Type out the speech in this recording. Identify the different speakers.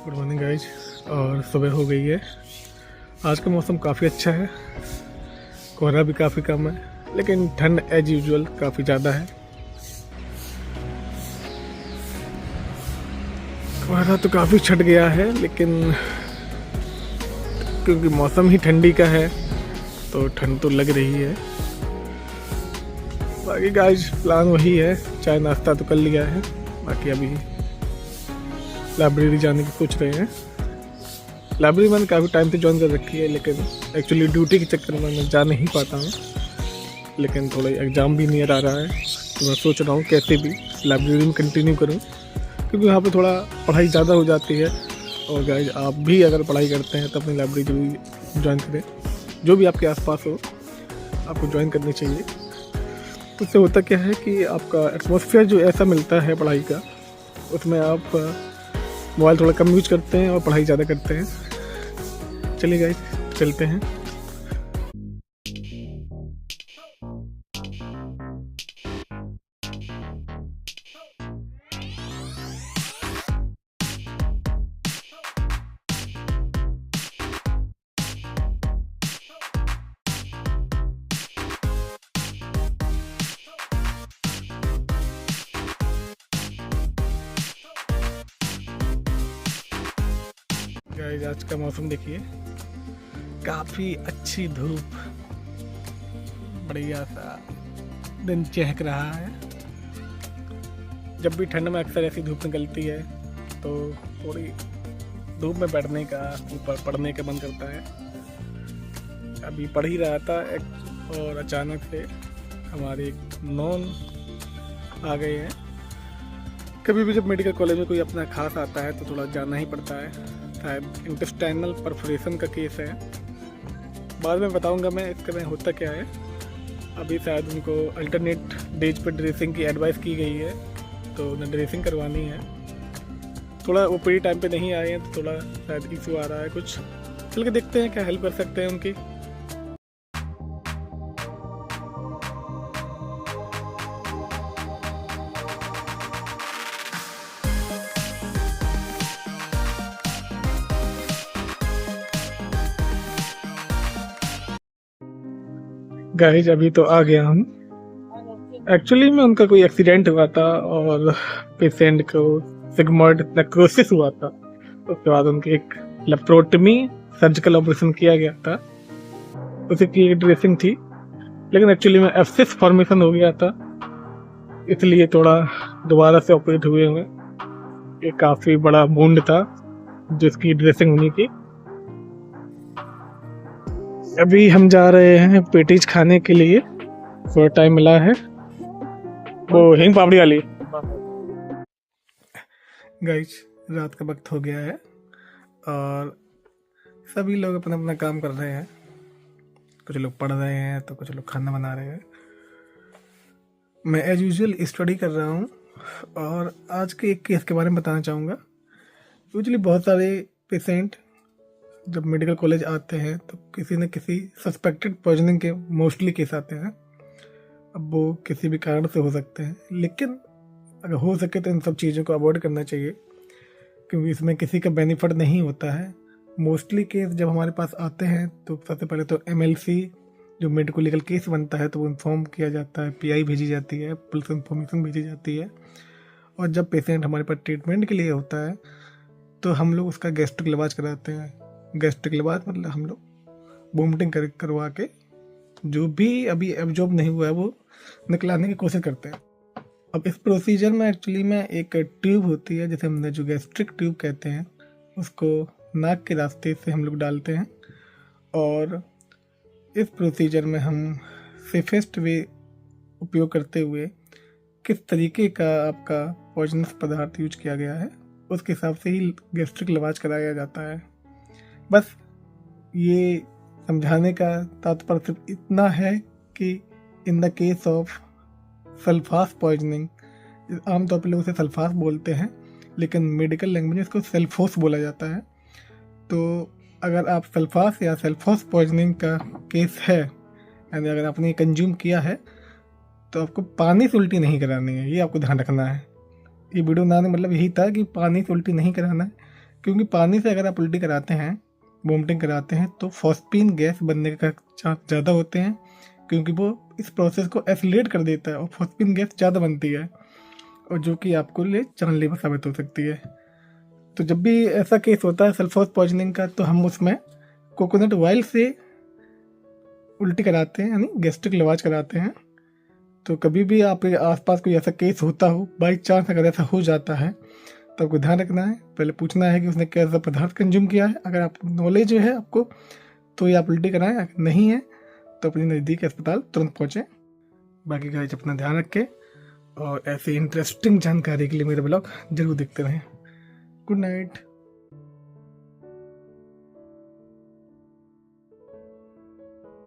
Speaker 1: Good morning guys. और सुबह हो गई है। आज का मौसम काफ़ी अच्छा है, कोहरा भी काफ़ी कम है, लेकिन ठंड एज यूजुअल काफ़ी ज़्यादा है। कोहरा तो काफ़ी छट गया है, लेकिन क्योंकि मौसम ही ठंडी का है तो ठंड तो लग रही है। बाकी गाइज प्लान वही है, चाय नाश्ता तो कर लिया है, बाकी अभी लाइब्रेरी जाने की सोच रहे हैं। लाइब्रेरी मैंने काफ़ी टाइम से ज्वाइन कर रखी है, लेकिन एक्चुअली ड्यूटी के चक्कर में मैं जा नहीं पाता हूँ। लेकिन थोड़ा एग्ज़ाम भी नियर आ रहा है तो मैं सोच रहा हूँ कैसे भी लाइब्रेरी में कंटिन्यू करूँ, क्योंकि वहाँ पे थोड़ा पढ़ाई ज़्यादा हो जाती है। और गाइस आप भी अगर पढ़ाई करते हैं तो अपनी लाइब्रेरी जरूर ज्वाइन करें, जो भी आपके आसपास हो आपको ज्वाइन करनी चाहिए। तो उससे होता क्या है कि आपका एटमॉस्फेयर जो ऐसा मिलता है पढ़ाई का, उसमें आप मोबाइल थोड़ा कम यूज करते हैं और पढ़ाई ज़्यादा करते हैं। चलिए गाइस चलते हैं। गाइस आज का मौसम देखिए, काफ़ी अच्छी धूप, बढ़िया सा दिन चहक रहा है। जब भी ठंड में अक्सर ऐसी धूप निकलती है तो थोड़ी धूप में बैठने का, ऊपर पढ़ने का मन करता है। अभी पढ़ ही रहा था और अचानक से हमारे एक नॉन आ गए हैं। कभी भी जब मेडिकल कॉलेज में कोई अपना खास आता है तो थोड़ा जाना ही पड़ता है। शायद इंटेस्टाइनल परफोरेशन का केस है, बाद में बताऊंगा मैं इसके में होता क्या है। अभी शायद उनको अल्टरनेट डेज पर ड्रेसिंग की एडवाइस की गई है, तो उन्हें ड्रेसिंग करवानी है। थोड़ा वो पूरी टाइम पे नहीं आए हैं तो थोड़ा शायद इशू आ रहा है कुछ। चल के देखते हैं क्या हेल्प कर सकते हैं उनकी। गाइस अभी तो आ गया हम। एक्चुअली में उनका कोई एक्सीडेंट हुआ था और पेशेंट को सिग्मॉइड नेक्रोसिस हुआ था। उसके बाद उनकी एक लेप्रोटमी सर्जिकल ऑपरेशन किया गया था, उसी की ड्रेसिंग थी। लेकिन एक्चुअली में एब्सिस फॉर्मेशन हो गया था, इसलिए थोड़ा दोबारा से ऑपरेट हुए हुए। ये काफ़ी बड़ा वुंड था जिसकी ड्रेसिंग होनी थी। अभी हम जा रहे हैं पेटीज खाने के लिए, थोड़ा टाइम मिला है। वो हिंग पापड़ी वाली। गाइस रात का वक्त हो गया है और सभी लोग अपना अपना काम कर रहे हैं। कुछ लोग पढ़ रहे हैं तो कुछ लोग खाना बना रहे हैं। मैं एज यूजुअल स्टडी कर रहा हूँ और आज के एक केस के बारे में बताना चाहूँगा। यूजुअली बहुत सारे पेशेंट जब मेडिकल कॉलेज आते हैं तो किसी न किसी सस्पेक्टेड पॉइजनिंग के मोस्टली केस आते हैं। अब वो किसी भी कारण से हो सकते हैं, लेकिन अगर हो सके तो इन सब चीज़ों को अवॉइड करना चाहिए, क्योंकि इसमें किसी का बेनिफिट नहीं होता है। मोस्टली केस जब हमारे पास आते हैं तो सबसे पहले तो MLC जो मेडिको लीगल केस बनता है तो वो इन्फॉर्म किया जाता है, PI भेजी जाती है, पुलिस इन्फॉर्मेशन भेजी जाती है। और जब पेशेंट हमारे पास ट्रीटमेंट के लिए होता है तो हम लोग उसका गैस्ट्रिक इलाज कराते हैं। गैस्ट्रिक इलाज मतलब हम लोग वोमिटिंग करवा के जो भी अभी एब्जॉर्ब नहीं हुआ है वो निकलाने की कोशिश करते हैं। अब इस प्रोसीजर में एक्चुअली में एक ट्यूब होती है, जैसे हमने जो गैस्ट्रिक ट्यूब कहते हैं, उसको नाक के रास्ते से हम लोग डालते हैं। और इस प्रोसीजर में हम सेफेस्ट वे उपयोग करते हुए किस तरीके का आपका पॉइजनस पदार्थ यूज किया गया है उसके हिसाब से ही गैस्ट्रिक इलाज कराया जाता है। बस ये समझाने का तात्पर्य सिर्फ इतना है कि in the case of Sulphas poisoning, आमतौर पर लोग उसे सल्फास बोलते हैं, लेकिन मेडिकल लैंग्वेज में इसको सल्फोस बोला जाता है। तो अगर आप सल्फास या सल्फोस पॉइजनिंग का केस है, यानी अगर आपने कंज्यूम किया है, तो आपको पानी से उल्टी नहीं करानी है, ये आपको ध्यान रखना है। ये वीडियो बनाने मतलब यही था कि पानी से उल्टी नहीं कराना है, क्योंकि पानी से अगर आप उल्टी कराते हैं, वोमिटिंग कराते हैं, तो फॉस्फीन गैस बनने का चांस ज़्यादा होते हैं, क्योंकि वो इस प्रोसेस को एसिलेट कर देता है और फॉस्फीन गैस ज़्यादा बनती है, और जो कि आपको लिए जानलेवा साबित हो सकती है। तो जब भी ऐसा केस होता है सल्फोस पॉइजनिंग का, तो हम उसमें कोकोनट ऑयल से उल्टी कराते हैं, यानी गैस्ट्रिक लवाज कराते हैं। तो कभी भी आपके आसपास कोई ऐसा केस होता हो, बाई चांस अगर ऐसा हो जाता है, तो आपको ध्यान रखना है, पहले पूछना है कि उसने कैसा पदार्थ कंज्यूम किया है। अगर आप नॉलेज है आपको, तो ये आप उल्टी कराएं, अगर नहीं है तो अपने नज़दीक अस्पताल तुरंत पहुँचें। बाकी गाइस अपना ध्यान रखें, और ऐसी इंटरेस्टिंग जानकारी के लिए मेरा ब्लॉग जरूर देखते रहें। Good night.